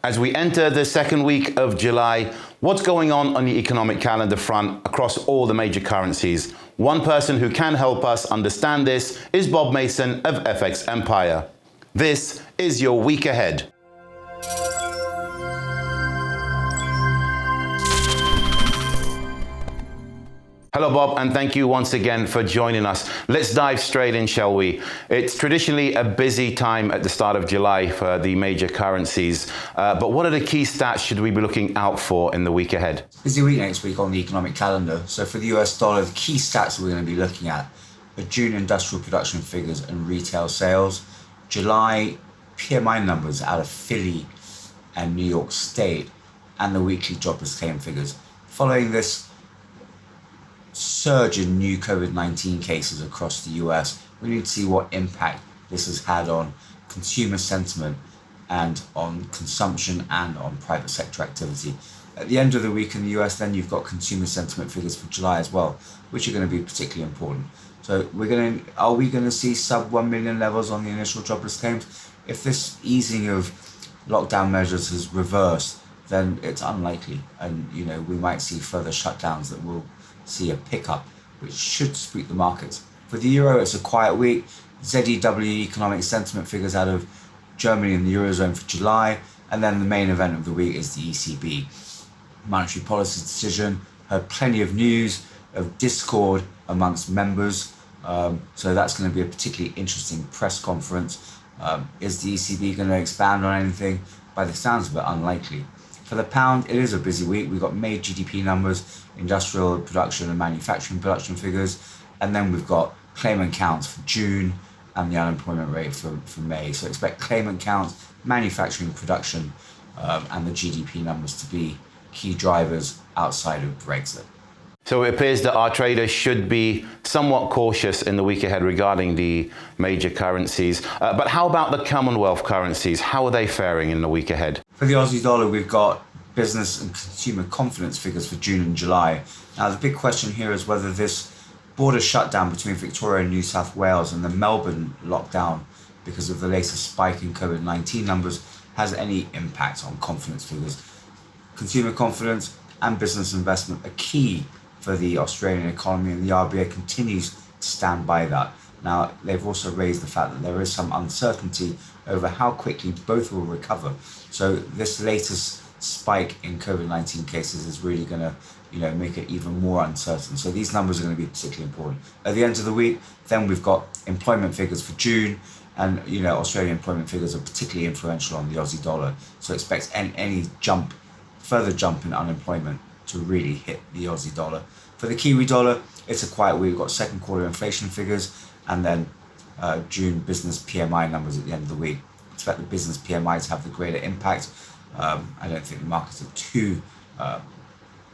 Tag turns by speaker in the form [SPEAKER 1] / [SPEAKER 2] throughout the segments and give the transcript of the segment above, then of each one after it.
[SPEAKER 1] As we enter the second week of July, what's going on the economic calendar front across all the major currencies? One person who can help us understand this is Bob Mason of FX Empire. This is your week ahead. Hello, Bob, and thank you once again for joining us. Let's dive straight in, shall we? It's traditionally a busy time at the start of July for the major currencies, but what are the key stats should we be looking out for in the week ahead?
[SPEAKER 2] Busy week next week on the economic calendar. So for the US dollar, the key stats we're going to be looking at are June industrial production figures and retail sales, July PMI numbers out of Philly and New York State, and the weekly jobless claim figures. Following this surge in new COVID-19 cases across the US, we need to see what impact this has had on consumer sentiment and on consumption and on private sector activity. At the end of the week in the US, then you've got consumer sentiment figures for July as well, which are going to be particularly important. So are we going to see sub 1 million levels on the initial jobless claims? If this easing of lockdown measures has reversed, then it's unlikely, and we might see further shutdowns that will see a pickup, which should spook the markets. For the euro, it's a quiet week. ZEW economic sentiment figures out of Germany and the Eurozone for July, and then the main event of the week is the ECB monetary policy decision. Heard plenty of news of discord amongst members, so that's going to be a particularly interesting press conference. Is the ECB going to expand on anything? By the sounds of it, unlikely. For the pound, it is a busy week. We've got May GDP numbers, industrial production and manufacturing production figures, and then we've got claimant counts for June and the unemployment rate for May. So expect claimant counts, manufacturing production, and the GDP numbers to be key drivers outside of Brexit.
[SPEAKER 1] So it appears that our traders should be somewhat cautious in the week ahead regarding the major currencies. But how about the Commonwealth currencies? How are they faring in the week ahead?
[SPEAKER 2] For the Aussie dollar, we've got business and consumer confidence figures for June and July. Now, the big question here is whether this border shutdown between Victoria and New South Wales and the Melbourne lockdown because of the latest spike in COVID-19 numbers has any impact on confidence figures. Consumer confidence and business investment are key for the Australian economy, and the RBA continues to stand by that. Now, they've also raised the fact that there is some uncertainty over how quickly both will recover. So this latest spike in COVID-19 cases is really going to, make it even more uncertain. So these numbers are going to be particularly important. At the end of the week, then we've got employment figures for June, and Australian employment figures are particularly influential on the Aussie dollar. So expect any further jump in unemployment to really hit the Aussie dollar. For the Kiwi dollar, it's a quiet week. We've got second quarter inflation figures and then June business PMI numbers at the end of the week. Expect the business PMI to have the greater impact. I don't think the markets are too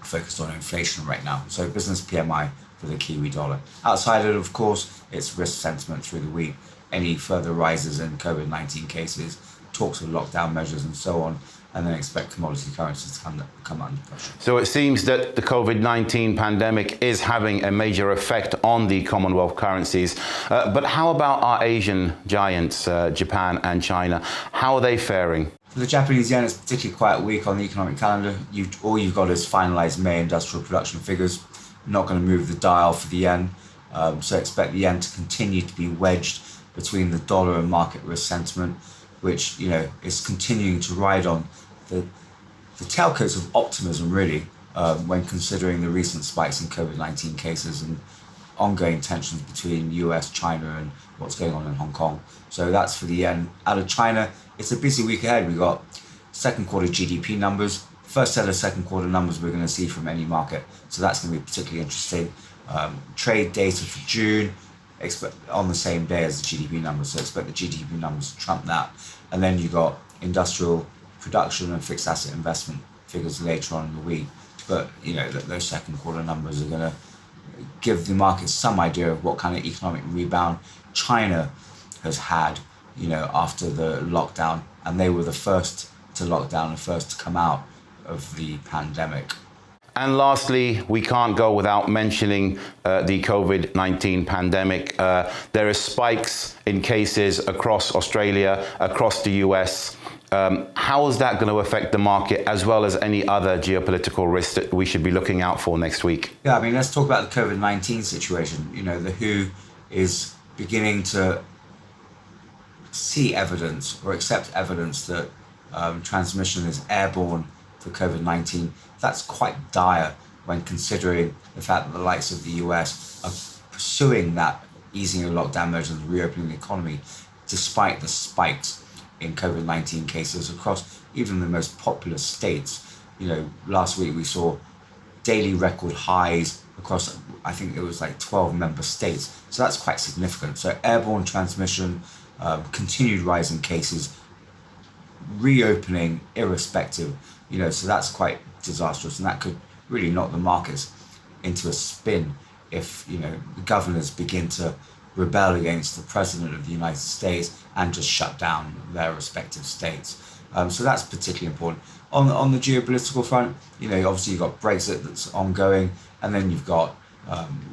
[SPEAKER 2] focused on inflation right now. So business PMI for the Kiwi dollar. Outside of it, of course, it's risk sentiment through the week. Any further rises in COVID-19 cases, talks of lockdown measures and so on, and then expect commodity currencies to come under pressure.
[SPEAKER 1] So it seems that the COVID-19 pandemic is having a major effect on the Commonwealth currencies. But how about our Asian giants, Japan and China? How are they faring?
[SPEAKER 2] For the Japanese yen, it's a particularly quiet week on the economic calendar. All you've got is finalised May industrial production figures. Not going to move the dial for the yen. So expect the yen to continue to be wedged between the dollar and market risk sentiment, which is continuing to ride on the tailcoats of optimism, really, when considering the recent spikes in COVID-19 cases and ongoing tensions between US, China, and what's going on in Hong Kong. So that's for the yen. Out of China, it's a busy week ahead. We've got second quarter GDP numbers, first set of second quarter numbers we're going to see from any market. So that's going to be particularly interesting. Trade data for June, expect on the same day as the GDP numbers, so expect the GDP numbers to trump that. And then you got industrial production and fixed asset investment figures later on in the week. But those second quarter numbers are going to give the market some idea of what kind of economic rebound China has had, after the lockdown, and they were the first to lock down and first to come out of the pandemic.
[SPEAKER 1] And lastly, we can't go without mentioning the COVID-19 pandemic. There are spikes in cases across Australia, across the US, How is that going to affect the market as well as any other geopolitical risks that we should be looking out for next week?
[SPEAKER 2] Yeah, I mean, let's talk about the COVID-19 situation. You know, the WHO is beginning to see evidence or accept evidence that transmission is airborne for COVID-19. That's quite dire when considering the fact that the likes of the US are pursuing that easing of lockdown measures and reopening the economy, despite the spikes in COVID-19 cases across even the most populous states. You know, last week we saw daily record highs across, I think it was like 12 member states. So that's quite significant. So airborne transmission, continued rise in cases, reopening irrespective, you know, so that's quite disastrous, and that could really knock the markets into a spin if, you know, the governors begin to rebel against the president of the United States and just shut down their respective states. So that's particularly important. On the geopolitical front, you know, obviously you've got Brexit that's ongoing, and then you've got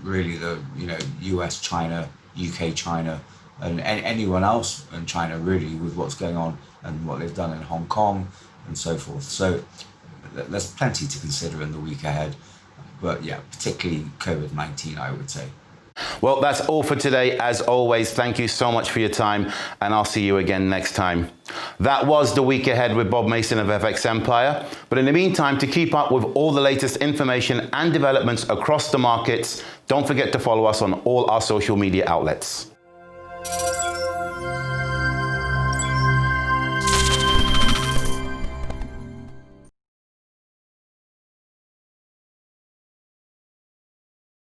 [SPEAKER 2] really the, you know, US, China, UK, China, and anyone else in China really with what's going on and what they've done in Hong Kong and so forth. So there's plenty to consider in the week ahead. But yeah, particularly COVID-19, I would say.
[SPEAKER 1] Well, that's all for today. As always, thank you so much for your time, and I'll see you again next time. That was The Week Ahead with Bob Mason of FX Empire. But in the meantime, to keep up with all the latest information and developments across the markets, don't forget to follow us on all our social media outlets.